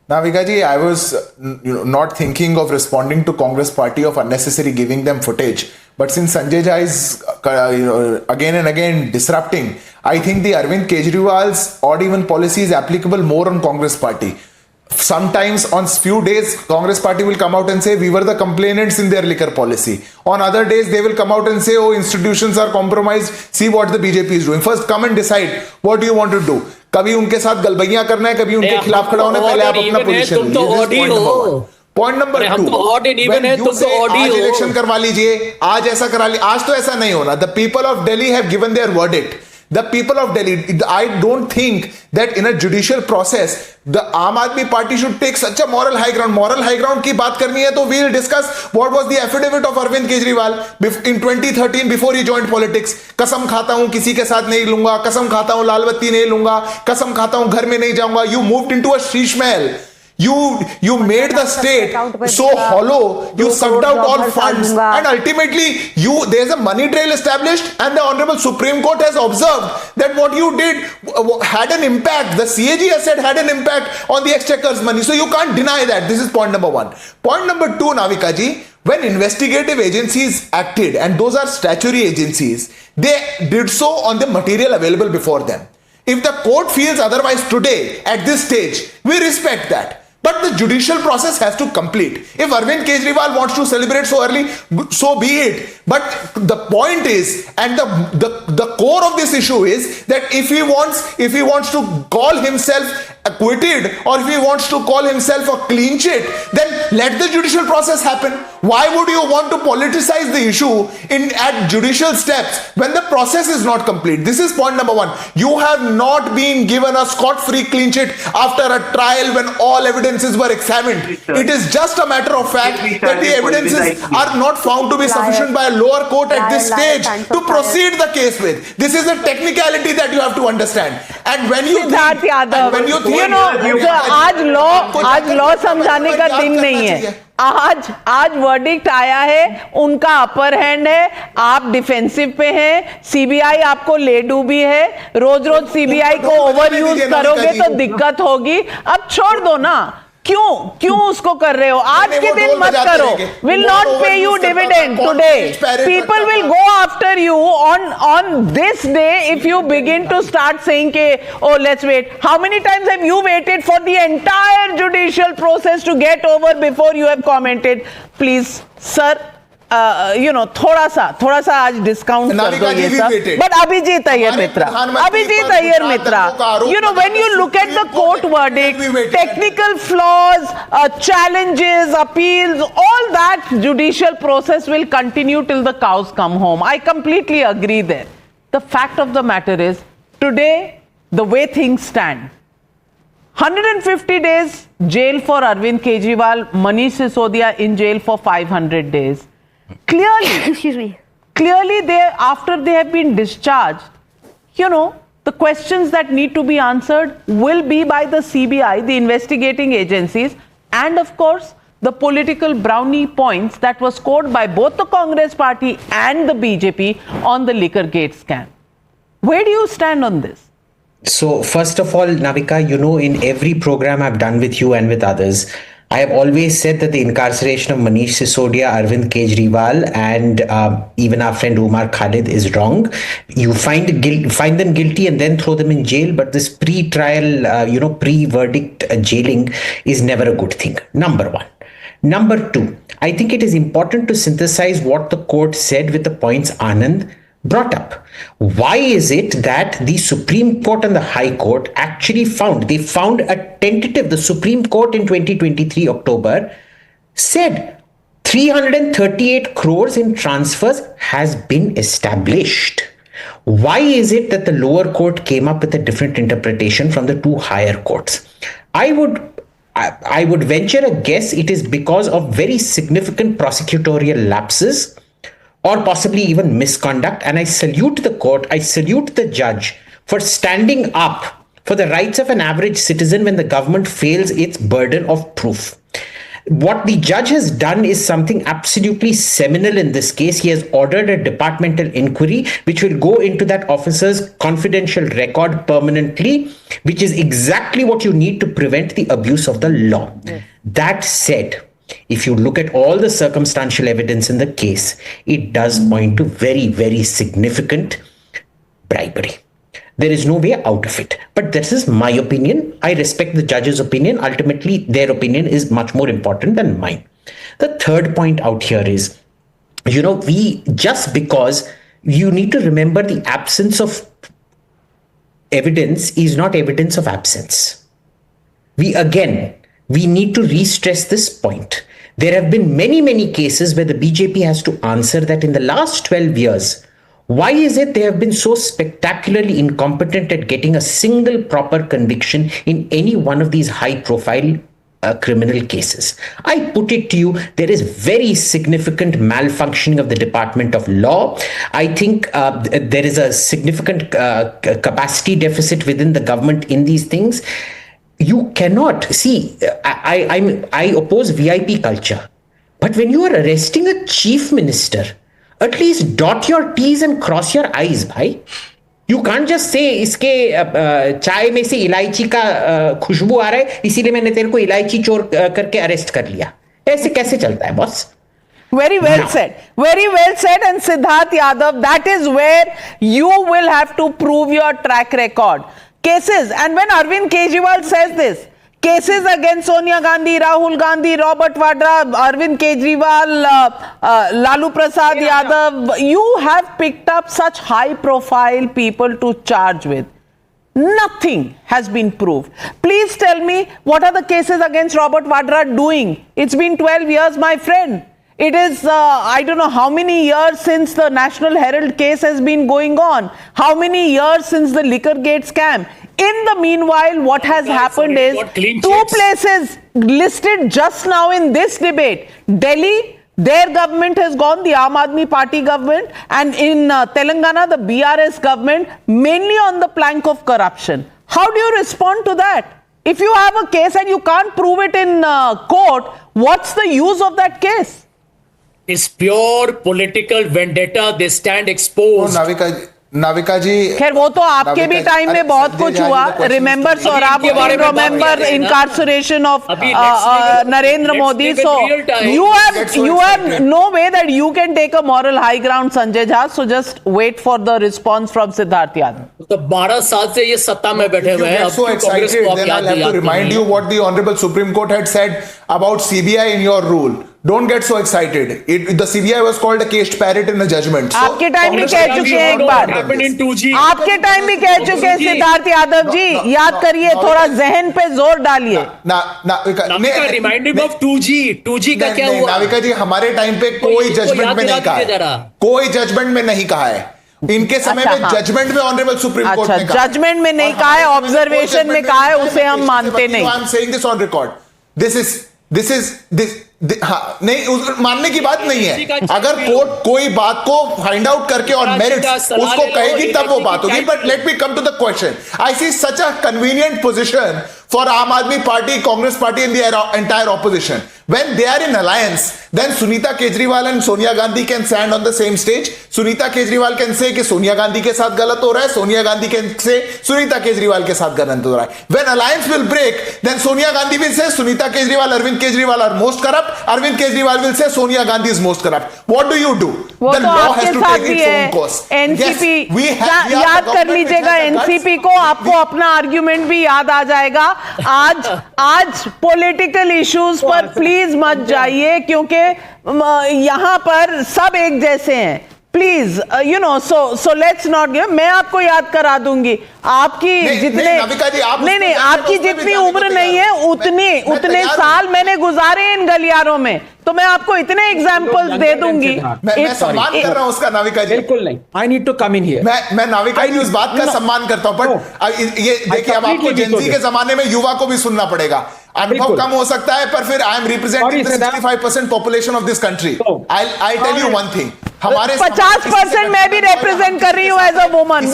Navika ji, I was not thinking of responding to Congress party of unnecessary giving them footage. But since Sanjay Jha is again and again disrupting, I think the Arvind Kejriwal's odd even policy is applicable more on Congress party. Sometimes on few days, Congress party will come out and say we were the complainants in their liquor policy. On other days, they will come out and say, oh, institutions are compromised. See what the BJP is doing. First, come and decide what do you want to do. कभी उनके साथ गलबैया करना है, कभी उनके खिलाफ खड़ा होना है. पहले आप अपना पोजीशन लीजिए. Point number 2, when you say आज इलेक्शन करवा लीजिए, आज ऐसा करा लीजिए, आज तो ऐसा नहीं होना. The people of Delhi have given their verdict. The people of Delhi, I don't think that in a judicial process, the Aam Aadmi Party should take such a moral high ground. Moral high ground की बात करनी है तो we'll discuss what was the affidavit of Arvind Kejriwal in 2013 before he joined politics. कसम खाता हूं किसी के साथ नहीं लूंगा, कसम खाता हूं लाल बत्ती नहीं लूंगा, कसम खाता हूं घर में नहीं जाऊंगा. You moved into a sheesh mahal. You made the state so hollow, you sucked out all funds, and ultimately there's a money trail established, and the Honorable Supreme Court has observed that what you did had an impact. The CAG has said had an impact on the exchequer's money. So you can't deny that. This is point number 1. Point number 2, Navika ji, when investigative agencies acted, and those are statutory agencies, they did so on the material available before them. If the court feels otherwise today, at this stage, we respect that. But the judicial process has to complete. If Arvind Kejriwal wants to celebrate so early, so be it. But the point is, and the core of this issue is that if he wants to call himself acquitted, or if he wants to call himself a clean sheet, then let the judicial process happen. Why would you want to politicize the issue at judicial steps when the process is not complete? This is point number 1. You have not been given a scot-free clean sheet after a trial when all evidences were examined. It is just a matter of fact that the evidences are not found to be sufficient by a lower court at this stage to proceed the case with. This is a technicality that you have to understand. And when you think, आज law समझाने का दिन नहीं है. आज verdict आया है, उनका अपर हैंड है, आप डिफेंसिव पे हैं, सीबीआई आपको ले डूबी है, रोज सीबीआई को ओवर यूज करोगे तो दिक्कत होगी. अब छोड़ दो ना. क्यों उसको कर रहे हो? आज के दिन मत करो. Will not pay you dividend today. People will go after you on this day if you begin to start saying ke, oh, let's wait. How many times have you waited for the entire judicial process to get over before you have commented? Please, sir, थोड़ा सा आज discount कर दो ये सब. But Abhijit Iyer Mitra, when you look at the court verdict, technical flaws, challenges, appeals, all that judicial process will continue till the cows come home. I completely agree there. The fact of the matter is, today, the way things stand, 150 days jail for Arvind Kejriwal, Manish Sisodia in jail for 500 days. Clearly, after they have been discharged, the questions that need to be answered will be by the CBI, the investigating agencies, and of course, the political brownie points that was scored by both the Congress party and the BJP on the Liquorgate scam. Where do you stand on this? So, first of all, Navika, in every program I've done with you and with others, I have always said that the incarceration of Manish Sisodia, Arvind Kejriwal, and even our friend Umar Khalid is wrong. You find them guilty and then throw them in jail, but this pre-trial, pre-verdict jailing is never a good thing. Number 1. Number 2, I think it is important to synthesize what the court said with the points Anand brought up. Why is it that the Supreme Court and the High Court actually found a tentative, the Supreme Court in 2023 October said 338 crores in transfers has been established. Why is it that the lower court came up with a different interpretation from the two higher courts? I would venture a guess it is because of very significant prosecutorial lapses or possibly even misconduct. And I salute the court, I salute the judge for standing up for the rights of an average citizen when the government fails its burden of proof. what the judge has done is something absolutely seminal in this case. He has ordered a departmental inquiry which will go into that officer's confidential record permanently, which is exactly what you need to prevent the abuse of the law. Yes. That said, if you look at all the circumstantial evidence in the case, it does point to very, very significant bribery. There is no way out of it. But this is my opinion. I respect the judge's opinion. Ultimately, their opinion is much more important than mine. The third point out here is, because you need to remember the absence of evidence is not evidence of absence. We need to re-stress this point. There have been many, many cases where the BJP has to answer that in the last 12 years, why is it they have been so spectacularly incompetent at getting a single proper conviction in any one of these high-profile criminal cases? I put it to you, there is very significant malfunctioning of the Department of Law. I think there is a significant capacity deficit within the government in these things. You cannot see. I oppose VIP culture, but when you are arresting a chief minister, at least dot your T's and cross your I's, bhai. You can't just say इसके चाय में से इलायची का खुशबू आ रहा है, इसीलिए मैंने तेरे को इलायची चोर करके अरेस्ट कर लिया. ऐसे कैसे चलता है boss? Very well said. Very well said. And Siddharth Yadav, that is where you will have to prove your track record. Cases, and when Arvind Kejriwal says this, cases against Sonia Gandhi, Rahul Gandhi, Robert Vadra, Arvind Kejriwal, Lalu Prasad Yadav, you have picked up such high profile people to charge with. Nothing has been proved. Please tell me, what are the cases against Robert Vadra doing? It's been 12 years, my friend. It is, I don't know how many years since the National Herald case has been going on. How many years since the Liquorgate scam? In the meanwhile, what has happened is two places listed just now in this debate. Delhi, their government has gone, the Aam Aadmi Party government, and in Telangana, the BRS government, mainly on the plank of corruption. How do you respond to that? If you have a case and you can't prove it in court, what's the use of that case? It's pure political vendetta. They stand exposed. Navika ji, खैर वो तो आपके भी time में बहुत कुछ हुआ. Remember Sohrabuddin, remember इनकार्सरेशन of Narendra Modi. So you have no way that you can take a moral high ground, Sanjay Jha. So just wait for the response from Siddharth Yadav. तो 12 साल से ये सत्ता में बैठे हुए हैं. So excited, then I'll have to remind you what the Honorable Supreme Court had said about CBI in your rule. Don't get so excited. The CBI was called a caged parrot in a judgment. So, आपके time भी कह चुके हैं एक बार. आपके time भी कह चुके हैं सिद्धार्थ यादव जी. याद करिए, थोड़ा जहन पे जोर डालिए. रिमाइंडिंग ऑफ 2G का क्या हुआ? नाविका जी, हमारे टाइम पे कोई जजमेंट में नहीं कहा है. कोई जजमेंट में नहीं कहा है. इनके समय में जजमेंट में ऑनरेबल सुप्रीम कोर्ट ने कहा. जजमेंट में नहीं कहा है, ऑब्जर्वेशन में कहा है, उसे हम मानते नहीं. I am saying this on record. This is हाँ, नहीं, मानने की बात नहीं है. अगर कोर्ट कोई बात को फाइंड आउट करके और मेरिट्स उसको कहेगी तब वो बात होगी. But let me come to the question. I see such a convenient position for Aam Aadmi Party, Congress Party and the entire opposition. When they are in alliance, then Sunita Kejriwal and Sonia Gandhi can stand on the same stage. Sunita Kejriwal can say कि सोनिया गांधी के साथ गलत हो रहा है. Sonia Gandhi can say Sunita Kejriwal के साथ गलत हो रहा है. When alliance will break, then Sonia Gandhi will say Sunita Kejriwal, Arvind Kejriwal are most corrupt. Arvind Kejriwal will say Sonia Gandhi is most corrupt. What do you do? The law has to take its own course. NCP, याद कर लीजिएगा NCP को, आपको अपना argument भी याद आ जाएगा. आज पॉलिटिकल इश्यूज पर प्लीज मत जाइए, क्योंकि यहां पर सब एक जैसे हैं. Please so let's not give. मैं आपको याद करा दूंगी. आपकी नहीं, आपकी जितनी उम्र नहीं है उतने साल मैंने गुजारे इन गलियारों में, तो मैं आपको इतने एग्जांपल्स दे दूंगी. मैं सम्मान कर रहा हूं उसका, नाविका जी. बिल्कुल नहीं. I need to come in here. मैं नाविका जी उस बात का सम्मान करता हूं, बट ये देखिए, अब आपको जेनजी के जमाने में युवा को भी सुनना पड़ेगा. अनुभव कम हो सकता है, पर फिर I am representing 65% population of this country. I tell you one thing, हमारे 50% मैं भी रिप्रेजेंट कर रही हूं एज अ वुमन.